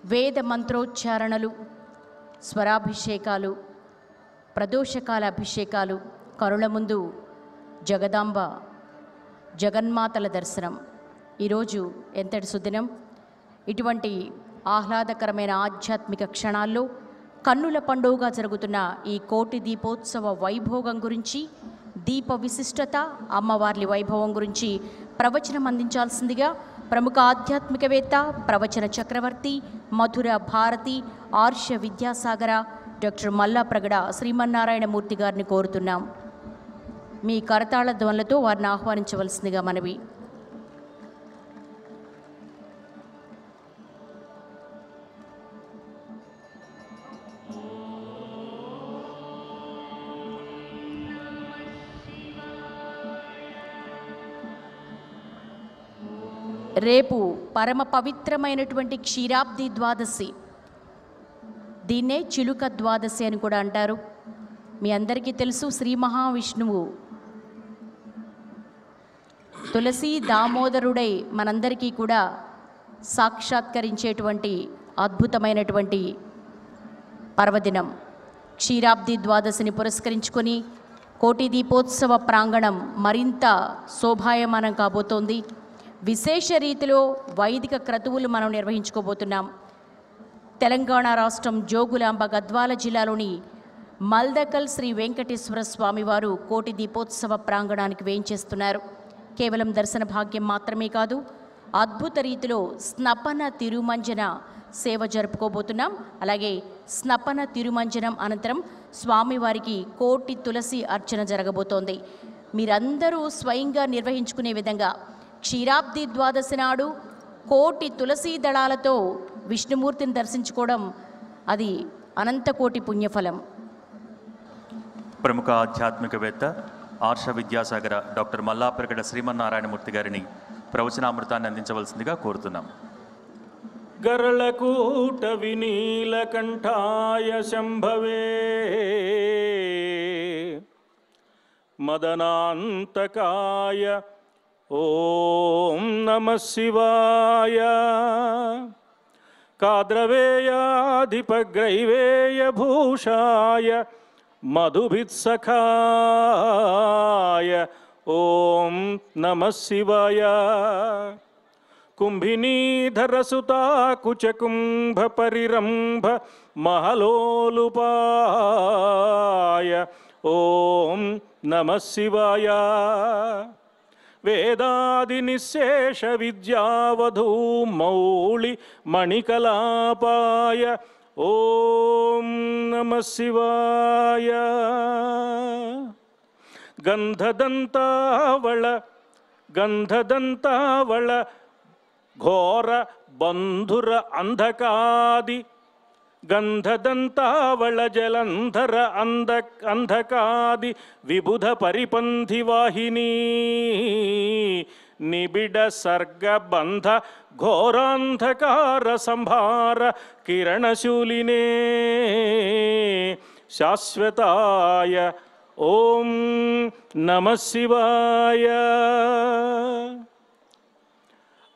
వేద మంత్రోచ్చారణలు, స్వరాభిషేకాలు, ప్రదోషకాల అభిషేకాలు, కరుణ ముందు జగదాంబ జగన్మాతల దర్శనం. ఈరోజు ఎంతటి సుదినం! ఇటువంటి ఆహ్లాదకరమైన ఆధ్యాత్మిక క్షణాల్లో కన్నుల పండుగగా జరుగుతున్న ఈ కోటి దీపోత్సవ వైభోగం గురించి, దీప విశిష్టత, అమ్మవార్లి వైభవం గురించి ప్రవచనం అందించాల్సిందిగా ప్రముఖ ఆధ్యాత్మికవేత్త, ప్రవచన చక్రవర్తి, మధుర భారతి, ఆర్ష విద్యాసాగర డాక్టర్ మల్లాప్రగడ శ్రీమన్నారాయణమూర్తి గారిని కోరుతున్నాం. మీ కరతాళ ధ్వనులతో వారిని ఆహ్వానించవలసిందిగా మనవి. రేపు పరమ పవిత్రమైనటువంటి క్షీరాబ్ది ద్వాదశి. దీన్నే చిలుక ద్వాదశి అని కూడా అంటారు. మీ అందరికీ తెలుసు, శ్రీ మహావిష్ణువు తులసి దామోదరుడై మనందరికీ కూడా సాక్షాత్కరించేటువంటి అద్భుతమైనటువంటి పర్వదినం. క్షీరాబ్ది ద్వాదశిని పురస్కరించుకొని కోటి దీపోత్సవ ప్రాంగణం మరింత శోభాయమానం కాబోతోంది. విశేష రీతిలో వైదిక క్రతువులు మనం నిర్వహించుకోబోతున్నాం. తెలంగాణ రాష్ట్రం జోగులాంబ గద్వాల జిల్లాలోని మల్దకల్ శ్రీ వెంకటేశ్వర స్వామివారు కోటి దీపోత్సవ ప్రాంగణానికి వేయించేస్తున్నారు. కేవలం దర్శన భాగ్యం మాత్రమే కాదు, అద్భుత రీతిలో స్నపన తిరుమంజన సేవ జరుపుకోబోతున్నాం. అలాగే స్నపన తిరుమంజనం అనంతరం స్వామివారికి కోటి తులసి అర్చన జరగబోతోంది. మీరందరూ స్వయంగా నిర్వహించుకునే విధంగా క్షీరాబ్ది ద్వాదశి నాడు కోటి తులసీ దళాలతో విష్ణుమూర్తిని దర్శించుకోవడం అది అనంతకోటి పుణ్యఫలం. ప్రముఖ ఆధ్యాత్మికవేత్త, ఆర్ష విద్యాసాగర డాక్టర్ మల్లాప్రగడ శ్రీమన్నారాయణమూర్తి గారిని ప్రవచనామృతాన్ని అందించవలసిందిగా కోరుతున్నాం. గరళకూట వినీలకంఠాయ శంభవే మదనాంతకాయ ఓం నమః శివాయ. కాద్రవేయాధిపగ్రైవేయ భూషాయ మధుభిత్సఖాయ ఓం నమః శివాయ. కుంభినీధరసుతాకుచకుంభ పరిరంభ మహలోలుపాయ ఓం నమః శివాయ. వేదాది నిశేష విద్యావధూ మౌళి మణికలాపాయ ఓం నమః శివాయ. గంధదంతావళ ఘోర బంధుర అంధకాది గంధదంతావళ జలంధర అంధకాది విబుధ పరిపంథి వాహిని నిబిడ సర్గబంధ ఘోరాంధకార సంభార కిరణశూలినే శాశ్వతాయ ఓం నమః శివాయ.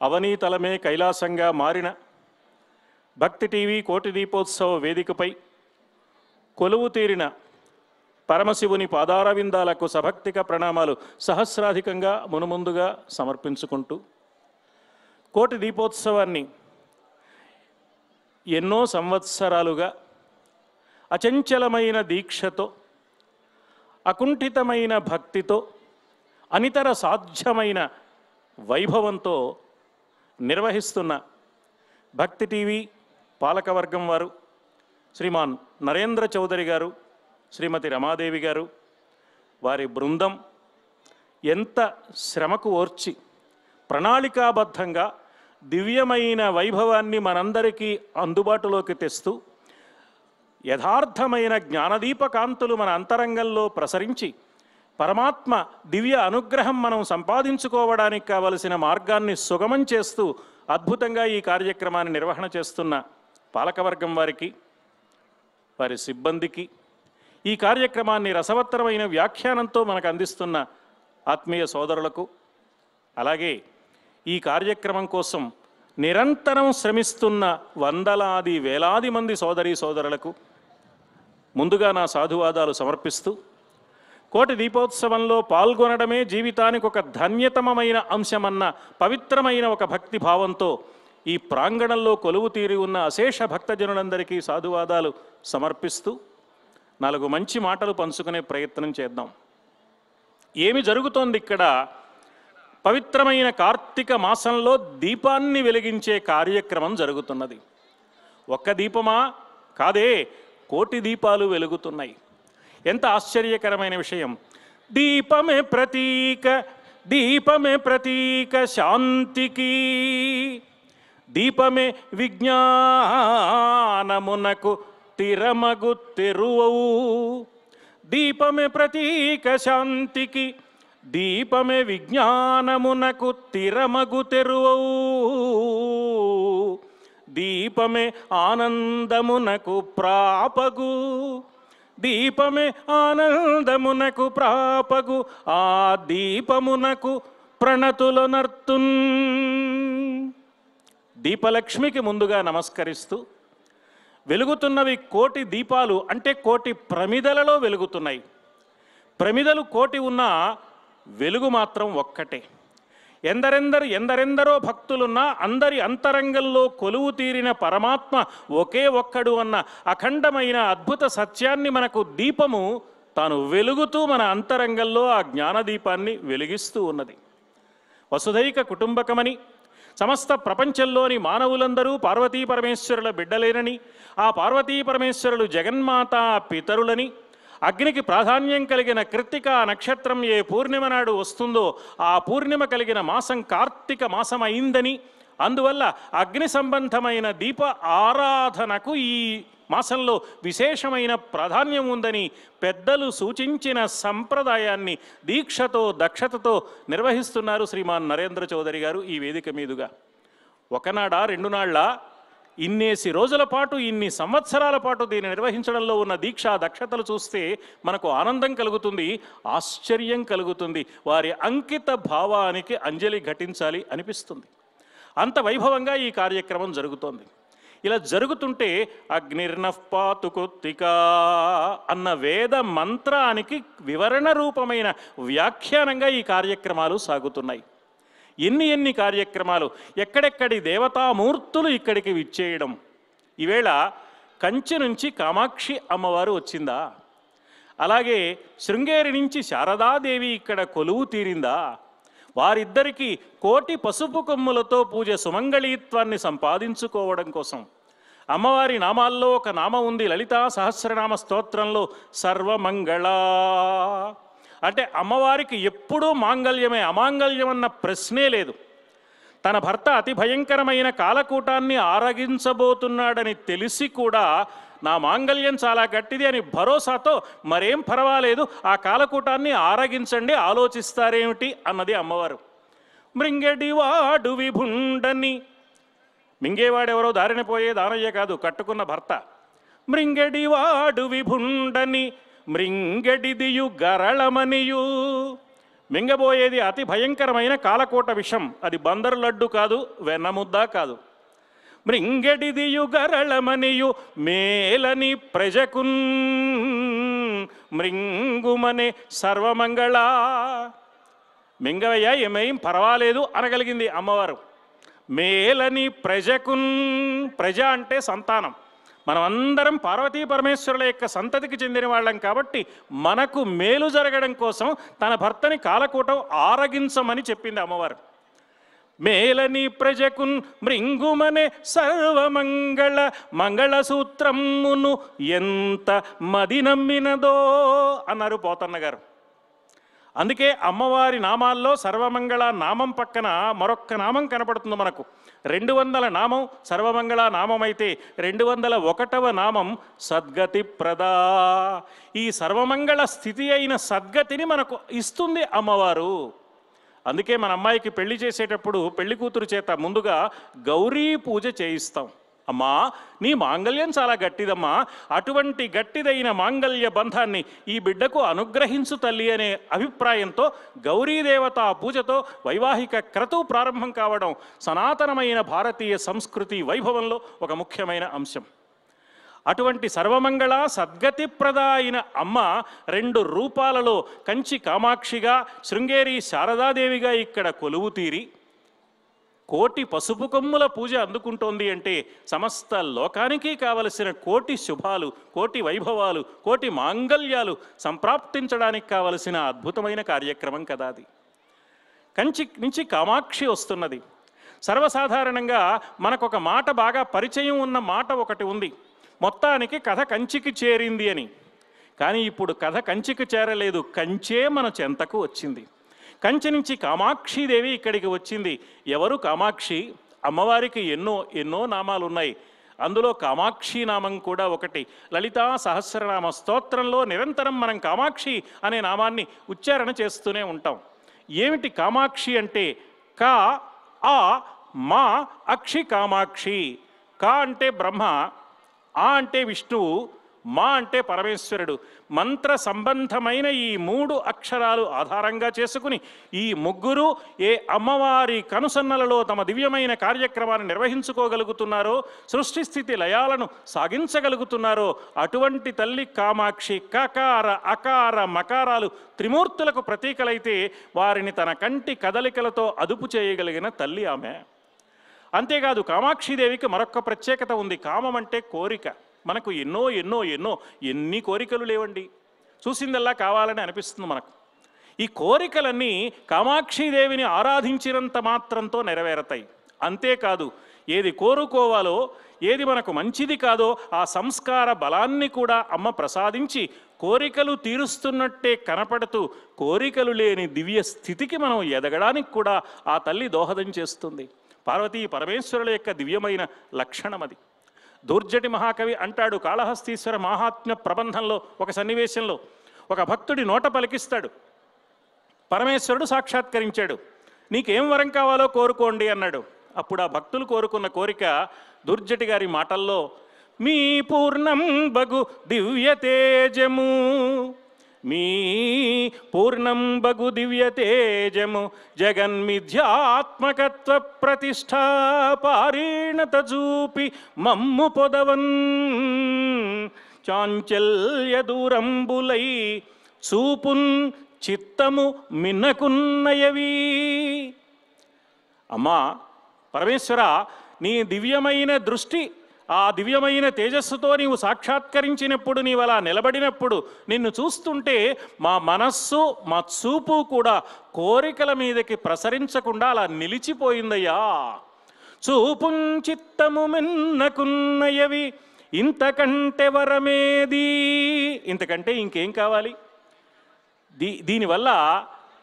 అవనీతలమే కైలాసంగా మారిన భక్తి టీవీ కోటి దీపోత్సవ వేదికపై కొలువు తీరిన పరమశివుని పాదారవిందాలకు సభక్తిక ప్రణామాలు సహస్రాధికంగా మునుముందుగా సమర్పించుకుంటూ, కోటి దీపోత్సవాన్ని ఎన్నో సంవత్సరాలుగా అచంచలమైన దీక్షతో, అకుంఠితమైన భక్తితో, అనితర సాధ్యమైన వైభవంతో నిర్వహిస్తున్న భక్తి టీవీ పాలకవర్గం వారు, శ్రీమాన్ నరేంద్ర చౌదరి గారు, శ్రీమతి రమాదేవి గారు, వారి బృందం ఎంత శ్రమకు ఓర్చి ప్రణాళికాబద్ధంగా దివ్యమైన వైభవాన్ని మనందరికీ అందుబాటులోకి తెస్తూ యథార్థమైన జ్ఞానదీప కాంతులు మన అంతరంగంలో ప్రసరించి పరమాత్మ దివ్య అనుగ్రహం మనం సంపాదించుకోవడానికి కావలసిన మార్గాన్ని సుగమం చేస్తూ అద్భుతంగా ఈ కార్యక్రమాన్ని నిర్వహణ చేస్తున్న పాలకవర్గం వారికి, వారి సిబ్బందికి, ఈ కార్యక్రమాన్ని రసవత్తరమైన వ్యాఖ్యానంతో మనకు అందిస్తున్న ఆత్మీయ సోదరులకు, అలాగే ఈ కార్యక్రమం కోసం నిరంతరం శ్రమిస్తున్న వందలాది వేలాది మంది సోదరీ సోదరులకు ముందుగా నా సాధువాదాలు సమర్పిస్తూ, కోటి దీపోత్సవంలో పాల్గొనడమే జీవితానికి ఒక ధన్యతమమైన అంశమన్న పవిత్రమైన ఒక భక్తి భావంతో ఈ ప్రాంగణంలో కొలువు తీరి ఉన్న అశేష భక్తజనులందరికీ సాధువాదాలు సమర్పిస్తూ 4 మంచి మాటలు పంచుకునే ప్రయత్నం చేద్దాం. ఏమి జరుగుతోంది ఇక్కడ? పవిత్రమైన కార్తీక మాసంలో దీపాన్ని వెలిగించే కార్యక్రమం జరుగుతున్నది. ఒక్క దీపమా? కాదే, కోటి దీపాలు వెలుగుతున్నాయి. ఎంత ఆశ్చర్యకరమైన విషయం! దీపమే ప్రతీక, దీపమే ప్రతీక శాంతికి, దీపమే విజ్ఞానమునకు తిరమగు తెరువవు. దీపమే ప్రతీక శాంతికి, దీపమే విజ్ఞానమునకు తిరమగు తెరువవు. దీపమే ఆనందమునకు ప్రాపగు, దీపమే ఆనందమునకు ప్రాపగు. ఆ దీపమునకు ప్రణతులనర్తున్. దీపలక్ష్మికి ముందుగా నమస్కరిస్తూ, వెలుగుతున్నవి కోటి దీపాలు అంటే కోటి ప్రమిదలలో వెలుగుతున్నాయి. ప్రమిదలు కోటి ఉన్నా వెలుగు మాత్రం ఒక్కటే. ఎందరెందరో భక్తులున్నా అందరి అంతరంగంలో కొలువు తీరిన పరమాత్మ ఒకే ఒక్కడు అన్న అఖండమైన అద్భుత సత్యాన్ని మనకు దీపము తాను వెలుగుతూ మన అంతరంగంలో ఆ జ్ఞానదీపాన్ని వెలిగిస్తూ ఉన్నది. వసుధైక కుటుంబకమని, సమస్త ప్రపంచంలోని మానవులందరూ పార్వతీ పరమేశ్వరుల బిడ్డలేనని, ఆ పార్వతీ పరమేశ్వరులు జగన్మాతా పితరులని, అగ్నికి ప్రాధాన్యం కలిగిన కృత్తిక నక్షత్రం ఏ పూర్ణిమ నాడు వస్తుందో ఆ పూర్ణిమ కలిగిన మాసం కార్తీక మాసం అయిందని, అందువల్ల అగ్ని సంబంధమైన దీప ఆరాధనకు ఈ మాసంలో విశేషమైన ప్రాధాన్యం ఉందని పెద్దలు సూచించిన సంప్రదాయాన్ని దీక్షతో దక్షతతో నిర్వహిస్తున్నారు శ్రీమాన్ నరేంద్ర చౌదరి గారు ఈ వేదిక మీదుగా. ఒకనాడా 2 నాళ్ళ ఇన్నేసి రోజుల పాటు, ఇన్ని సంవత్సరాల పాటు దీన్ని నిర్వహించడంలో ఉన్న దీక్షా దక్షతలు చూస్తే మనకు ఆనందం కలుగుతుంది, ఆశ్చర్యం కలుగుతుంది. వారి అంకిత భావానికి అంజలి ఘటించాలి అనిపిస్తుంది. అంత వైభవంగా ఈ కార్యక్రమం జరుగుతోంది. ఇలా జరుగుతుంటే అగ్నిర్నఃపాతు కుత్తికా అన్న వేద మంత్రానికి వివరణ రూపమైన వ్యాఖ్యానంగా ఈ కార్యక్రమాలు సాగుతున్నాయి. ఎన్ని కార్యక్రమాలు! ఎక్కడెక్కడి దేవతామూర్తులు ఇక్కడికి విచ్చేయడం. ఈవేళ కంచి నుంచి కామాక్షి అమ్మవారు వచ్చిందా? అలాగే శృంగేరి నుంచి శారదాదేవి ఇక్కడ కొలువు తీరిందా? వారిద్దరికీ కోటి పసుపు కొమ్ములతో పూజ సుమంగళీత్వాన్ని సంపాదించుకోవడం కోసం అమ్మవారి నామాల్లో ఒక నామం ఉంది. లలితా సహస్రనామ స్తోత్రంలో సర్వమంగళ అంటే అమ్మవారికి ఎప్పుడూ మాంగళ్యమే, అమాంగళ్యం అన్న ప్రశ్నే లేదు. తన భర్త అతి భయంకరమైన కాలకూటాన్ని ఆరగించబోతున్నాడని తెలిసి కూడా నా మాంగళ్యం చాలా గట్టిది అని భరోసాతో మరేం పర్వాలేదు, ఆ కాలకూటాన్ని ఆరగించండి, ఆలోచిస్తారేమిటి అన్నది అమ్మవారు. మృంగెడివాడు విభుండని, మింగేవాడెవరో దారిన పోయే దానయ్య కాదు, కట్టుకున్న భర్త. మృంగెడివాడు విభుండని మృంగడిదియు గరళమనియు, మింగబోయేది అతి భయంకరమైన కాలకోట విషం. అది బందరు లడ్డు కాదు, వెన్నముద్ద కాదు. మృంగడిదియు గరళమనియు మేలని ప్రజకున్ మృంగుమనే సర్వమంగళ. మింగవయ్యా, ఏమేం పర్వాలేదు అనగలిగింది అమ్మవారు. మేలని ప్రజకున్, ప్రజ అంటే సంతానం. మనమందరం పార్వతీ పరమేశ్వరుల యొక్క సంతతికి చెందిన వాళ్ళం కాబట్టి మనకు మేలు జరగడం కోసం తన భర్తని కాలకూటం ఆరగించమని చెప్పింది అమ్మవారు. మేలని ప్రజకున్ మృంగుమనే సర్వమంగళ మంగళసూత్రమును ఎంత మది నమ్మినదో అన్నారు పోతన్న గారు. అందుకే అమ్మవారి నామాల్లో సర్వమంగళ నామం పక్కన మరొక్క నామం కనపడుతుంది మనకు. 200 నామం సర్వమంగళ నామం అయితే 201వ నామం సద్గతి ప్రదా. ఈ సర్వమంగళ స్థితి అయిన సద్గతిని మనకు ఇస్తుంది అమ్మవారు. అందుకే మన అమ్మాయికి పెళ్లి చేసేటప్పుడు పెళ్లి కూతురు చేత ముందుగా గౌరీ పూజ చేయిస్తాం. అమ్మా, నీ మాంగళ్యం చాలా గట్టిదమ్మా, అటువంటి గట్టిదైన మాంగళ్య బంధాన్ని ఈ బిడ్డకు అనుగ్రహించు తల్లి అనే అభిప్రాయంతో గౌరీదేవత పూజతో వైవాహిక క్రతువు ప్రారంభం కావడం సనాతనమైన భారతీయ సంస్కృతి వైభవంలో ఒక ముఖ్యమైన అంశం. అటువంటి సర్వమంగళ సద్గతిప్రద అయిన అమ్మ 2 రూపాలలో కంచి కామాక్షిగా, శృంగేరి శారదాదేవిగా ఇక్కడ కొలువు తీరి కోటి పసుపు కొమ్ముల పూజ అందుకుంటోంది అంటే సమస్త లోకానికి కావలసిన కోటి శుభాలు, కోటి వైభవాలు, కోటి మాంగళ్యాలు సంప్రాప్తించడానికి కావలసిన అద్భుతమైన కార్యక్రమం కదా అది. కంచి నుంచి కామాక్షి వస్తున్నది. సర్వసాధారణంగా మనకొక మాట బాగా పరిచయం ఉన్న మాట ఒకటి ఉంది, మొత్తానికి కథ కంచికి చేరింది అని. కానీ ఇప్పుడు కథ కంచికి చేరలేదు, కంచే మన చెంతకు వచ్చింది. కంచి నుంచి కామాక్షీదేవి ఇక్కడికి వచ్చింది. ఎవరు కామాక్షి? అమ్మవారికి ఎన్నో నామాలు ఉన్నాయి. అందులో కామాక్షి నామం కూడా ఒకటి. లలితా సహస్రనామ స్తోత్రంలో నిరంతరం మనం కామాక్షి అనే నామాన్ని ఉచ్చారణ చేస్తూనే ఉంటాం. ఏమిటి కామాక్షి అంటే? కా ఆ మా అక్షి కామాక్షి. కా అంటే బ్రహ్మ, ఆ అంటే విష్ణువు, మా అంటే పరమేశ్వరుడు. మంత్ర సంబంధమైన ఈ 3 అక్షరాలు ఆధారంగా చేసుకుని ఈ ముగ్గురు ఏ అమ్మవారి కనుసన్నలలో తమ దివ్యమైన కార్యక్రమాన్ని నిర్వహించుకోగలుగుతున్నారో, సృష్టి స్థితి లయాలను సాగించగలుగుతున్నారో అటువంటి తల్లి కామాక్షి. కకార అకార మకారాలు త్రిమూర్తులకు ప్రతీకలైతే వారిని తన కంటి కదలికలతో అదుపు చేయగలిగిన తల్లి ఆమె. అంతేకాదు కామాక్షిదేవికి మరొక ప్రత్యేకత ఉంది. కామం అంటే కోరిక. మనకు ఎన్ని కోరికలు లేవండి, చూసిందల్లా కావాలని అనిపిస్తుంది మనకు. ఈ కోరికలన్నీ కామాక్షిదేవిని ఆరాధించినంత మాత్రంతో నెరవేరతాయి. అంతేకాదు ఏది కోరుకోవాలో, ఏది మనకు మంచిది కాదో ఆ సంస్కార బలాన్ని కూడా అమ్మ ప్రసాదించి కోరికలు తీరుస్తున్నట్టే కనపడుతూ కోరికలు లేని దివ్య స్థితికి మనం ఎదగడానికి కూడా ఆ తల్లి దోహదం చేస్తుంది. పార్వతీ పరమేశ్వరుల యొక్క దివ్యమైన లక్షణం అది. దూర్జటి మహాకవి అంటాడు, కాళహస్తీశ్వర మహాత్మ్య ప్రబంధంలో ఒక సన్నివేశంలో ఒక భక్తుడి నోట పలికిస్తాడు. పరమేశ్వరుడు సాక్షాత్కరించాడు. నీకేం వరం కావాలో కోరుకోండి అన్నాడు. అప్పుడు ఆ భక్తులు కోరుకున్న కోరిక దూర్జటి గారి మాటల్లో, మీ పూర్ణం బగు దివ్య తేజము, మీ పూర్ణం బగు దివ్య తేజము, జగన్మిథ్యాత్మకత్వ ప్రతిష్ఠా పారీణత చూపి మమ్ము పొదవన్, చాంచల్య దూరంబులై చూపున్ చిత్తము మిన్నకున్నయవి. అమ్మా పరమేశ్వర, నీ దివ్యమైన దృష్టి, ఆ దివ్యమైన తేజస్సుతో నీవు సాక్షాత్కరించినప్పుడు, నీవు అలా నిలబడినప్పుడు నిన్ను చూస్తుంటే మా మనస్సు, మా చూపు కూడా కోరికల మీదకి ప్రసరించకుండా అలా నిలిచిపోయిందయ్యా. చూపుం చిత్తము మిన్నకున్నయవి, ఇంతకంటే వరమేది? ఇంతకంటే ఇంకేం కావాలి? దీనివల్ల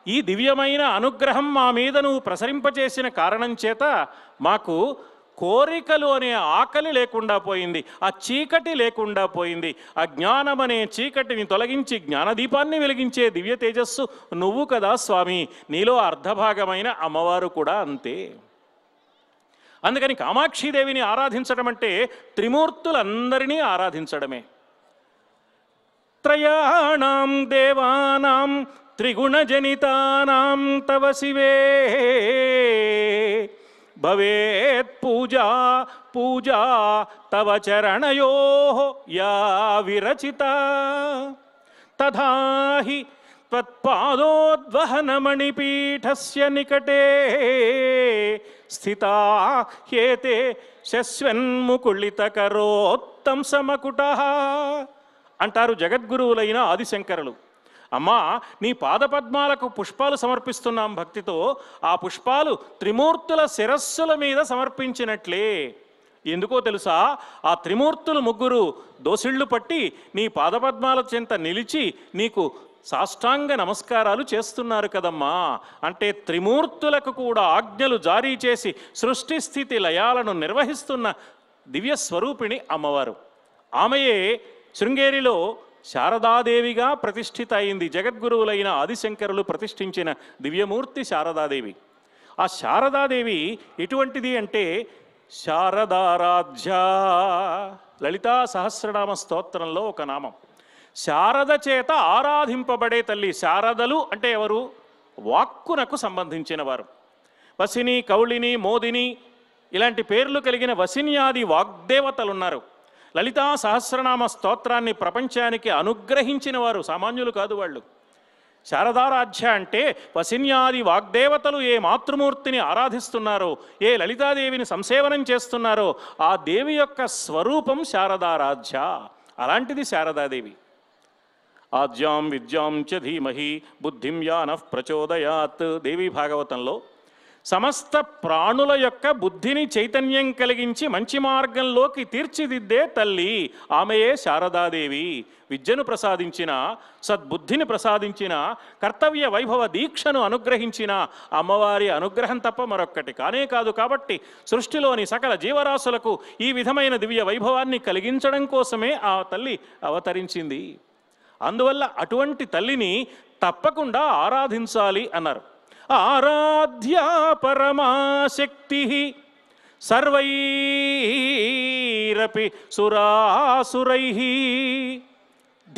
ఈ దివ్యమైన అనుగ్రహం మా మీద నువ్వు ప్రసరింపచేసిన కారణం చేత మాకు కోరికలు అనే ఆకలి లేకుండా పోయింది, ఆ చీకటి లేకుండా పోయింది. ఆ జ్ఞానం అనే చీకటిని తొలగించి జ్ఞానదీపాన్ని వెలిగించే దివ్య తేజస్సు నువ్వు కదా స్వామి. నీలో అర్ధభాగమైన అమ్మవారు కూడా అంతే. అందుకని కామాక్షీదేవిని ఆరాధించడం అంటే త్రిమూర్తులందరినీ ఆరాధించడమే. త్రయాణం దేవానాం త్రిగుణజనితానాం తవ శివే భవేత్ పూజా పూజా తవ చరణయోః యా విరచిత, తథా హి త్వత్పాదోద్వహనమణిపీఠస్య నికటే స్థితా హ్యేతే శశ్వన్ముకుళితకరోత్తంసమకుటః అంటారు జగద్గురువులైన ఆదిశంకరులు. అమ్మా, నీ పాదపద్మాలకు పుష్పాలు సమర్పిస్తున్నాం భక్తితో. ఆ పుష్పాలు త్రిమూర్తుల శిరస్సుల మీద సమర్పించినట్లే. ఎందుకో తెలుసా? ఆ త్రిమూర్తులు ముగ్గురు దోసిళ్ళు పట్టి నీ పాదపద్మాల చెంత నిలిచి నీకు సాష్టాంగ నమస్కారాలు చేస్తున్నారు కదమ్మా. అంటే త్రిమూర్తులకు కూడా ఆజ్ఞలు జారీ చేసి సృష్టి స్థితి లయాలను నిర్వహిస్తున్న దివ్య స్వరూపిణి అమ్మవారు. ఆమెయే శృంగేరిలో శారదాదేవిగా ప్రతిష్ఠిత అయింది. జగద్గురువులైన ఆదిశంకరులు ప్రతిష్ఠించిన దివ్యమూర్తి శారదాదేవి. ఆ శారదాదేవి ఎటువంటిది అంటే, శారదారాధ్య. లలితా సహస్రనామ స్తోత్రంలో ఒక నామం. శారద చేత ఆరాధింపబడే తల్లి. శారదలు అంటే ఎవరు? వాక్కునకు సంబంధించిన వారు. వసిని, కౌళిని, మోదిని ఇలాంటి పేర్లు కలిగిన వసిన్యాది వాగ్దేవతలున్నారు. లలితా సహస్రనామ స్తోత్రాన్ని ప్రపంచానికి అనుగ్రహించిన వారు సామాన్యులు కాదు వాళ్ళు. శారదారాధ్య అంటే వసిన్యాది వాగ్దేవతలు ఏ మాతృమూర్తిని ఆరాధిస్తున్నారో, ఏ లలితాదేవిని సంసేవనం చేస్తున్నారో ఆ దేవి యొక్క స్వరూపం శారదారాధ్య. అలాంటిది శారదాదేవి. ఆద్యాం విద్యాం చ ధీమహి బుద్ధిం యానః ప్రచోదయాత్. దేవీ భాగవతంలో సమస్త ప్రాణుల యొక్క బుద్ధిని చైతన్యం కలిగించి మంచి మార్గంలోకి తీర్చిదిద్దే తల్లి ఆమెయే శారదాదేవి. విద్యను ప్రసాదించిన, సద్బుద్ధిని ప్రసాదించిన, కర్తవ్య వైభవ దీక్షను అనుగ్రహించిన అమ్మవారి అనుగ్రహం తప్ప మరొక్కటి కానే కాదు. కాబట్టి సృష్టిలోని సకల జీవరాశులకు ఈ విధమైన దివ్య వైభవాన్ని కలిగించడం కోసమే ఆ తల్లి అవతరించింది. అందువల్ల అటువంటి తల్లిని తప్పకుండా ఆరాధించాలి అన్నారు. ఆరాధ్యా పరమాశక్తి సర్వైరపి సురాసురైః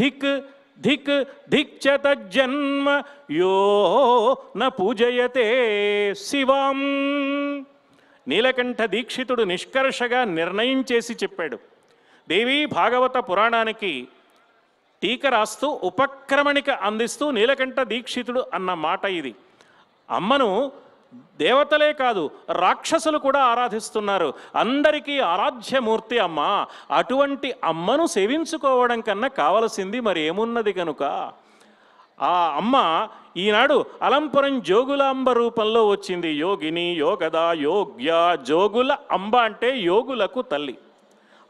ధిక్ ధిక్ ధిక్ చ తజ్జన్మ యో న పూజయతే శివాం. నీలకంఠ దీక్షితుడు నిష్కర్షగా నిర్ణయం చేసి చెప్పాడు. దేవీ భాగవత పురాణానికి టీక రాస్తూ ఉపక్రమణిక అందిస్తూ నీలకంఠ దీక్షితుడు అన్న మాట ఇది. అమ్మను దేవతలే కాదు రాక్షసులు కూడా ఆరాధిస్తున్నారు. అందరికీ ఆరాధ్యమూర్తి అమ్మ. అటువంటి అమ్మను సేవించుకోవడం కన్నా కావలసింది మరి ఏమున్నది కనుక ఆ అమ్మ ఈనాడు అలంపురం జోగులాంబ రూపంలో వచ్చింది. యోగిని, యోగద, యోగ్య. జోగుల అంబ అంటే యోగులకు తల్లి.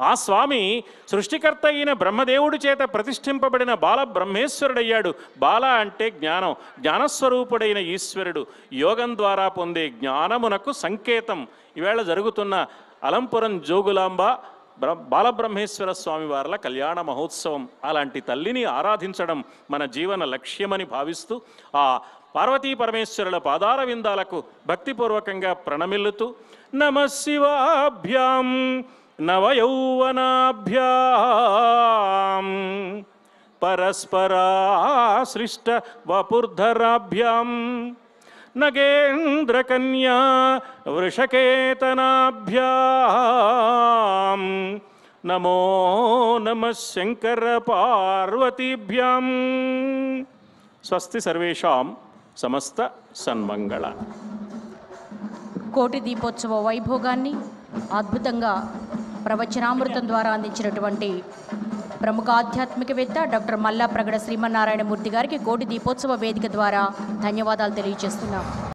ఆ స్వామి సృష్టికర్త అయిన బ్రహ్మదేవుడి చేత ప్రతిష్ఠింపబడిన బాల బ్రహ్మేశ్వరుడయ్యాడు. బాల అంటే జ్ఞానం, జ్ఞానస్వరూపుడైన ఈశ్వరుడు. యోగం ద్వారా పొందే జ్ఞానమునకు సంకేతం ఈవేళ జరుగుతున్న అలంపురం జోగులాంబ బాలబ్రహ్మేశ్వర స్వామి వార్ల కళ్యాణ మహోత్సవం. అలాంటి తల్లిని ఆరాధించడం మన జీవన లక్ష్యమని భావిస్తూ ఆ పార్వతీ పరమేశ్వరుల పాదార విందాలకు భక్తిపూర్వకంగా ప్రణమిల్లుతూ నమః శివాభ్యాం నవయౌవనాభ్యాం పరస్పరాశ్లిష్ట వపుర్ధరాభ్యాం నగేంద్రకన్యా వృషకేతనాభ్యాం నమో నమః శంకర పార్వతీభ్యాం. స్వస్తి సర్వేషాం సమస్త సన్మంగళ. కోటి దీపోత్సవ వైభోగాన్ని అద్భుతంగా ప్రవచనామృతం ద్వారా అందించినటువంటి ప్రముఖ ఆధ్యాత్మికవేత్త డాక్టర్ మల్లాప్రగడ శ్రీమన్నారాయణమూర్తి గారికి కోటి దీపోత్సవ వేదిక ద్వారా ధన్యవాదాలు తెలియజేస్తున్నాం.